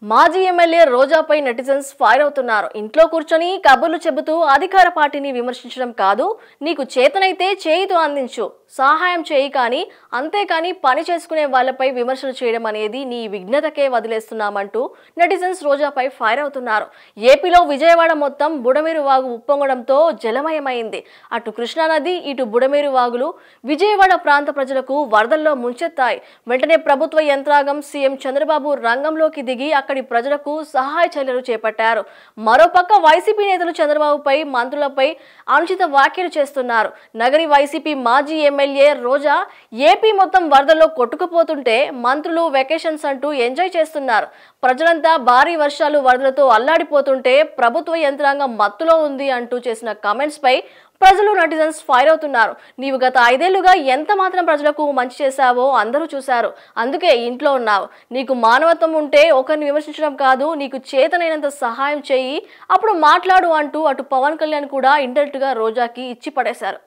మాజీ MLA రోజాపై netizens fire అవుతున్నారు. ఇంట్లో కూర్చొని కబుర్లు చెబుతూ అధికార పార్టీని విమర్శించడం కాదు, నీకు చేతనైతే చేయితో అందించు, సహాయం చేయి, కానీ అంతేకాని పని చేసుకునే వాళ్ళపై విమర్శలు చేయడం అనేది నీ విఘ్నతకే వదిలేస్తున్నామంటూ నెటిజన్స్ రోజాపై ఫైర్ అవుతున్నారు. ఏపీలో విజయవాడ మొత్తం బుడమేరు వాగు ఉప్పొంగడంతో జలమయమైంది. అటు కృష్ణానది, ఇటు బుడమేరు వాగులు విజయవాడ ప్రాంత ప్రజలకు వరదల్లో ముంచెత్తాయి. వెంటనే ప్రభుత్వ యంత్రాంగం, సీఎం చంద్రబాబు రంగంలోకి దిగి అక్కడి ప్రజలకు సహాయ చర్యలు చేపట్టారు. మరోపక్క వైసీపీ నేతలు చంద్రబాబుపై, మంత్రులపై అనుచిత వ్యాఖ్యలు చేస్తున్నారు. నగరి వైసీపీ మాజీ ఎమ్మెల్యే రోజా ఏపీ మొత్తం వరదల్లో కొట్టుకుపోతుంటే మంత్రులు వెకేషన్స్ అంటూ ఎంజాయ్ చేస్తున్నారు. ప్రజలంతా భారీ వర్షాలు, వరదలతో అల్లాడిపోతుంటే ప్రభుత్వ యంత్రాంగం మత్తులో ఉంది అంటూ చేసిన కామెంట్స్ పై ప్రజలు, నెటిజన్స్ ఫైర్ అవుతున్నారు. నీవు గత 5 ఏళ్లుగా ఎంత మాత్రం ప్రజలకు మంచి చేశావో అందరూ చూశారు. అందుకే ఇంట్లో ఉన్నావు. నీకు మానవత్వం ఉంటే ఒకరిని విమర్శించడం కాదు, నీకు చేతనైనంత సహాయం చేయి, అప్పుడు మాట్లాడు అంటూ అటు పవన్ కళ్యాణ్ కూడా ఇండైరెక్ట్ గా రోజాకి ఇచ్చి పడేశారు.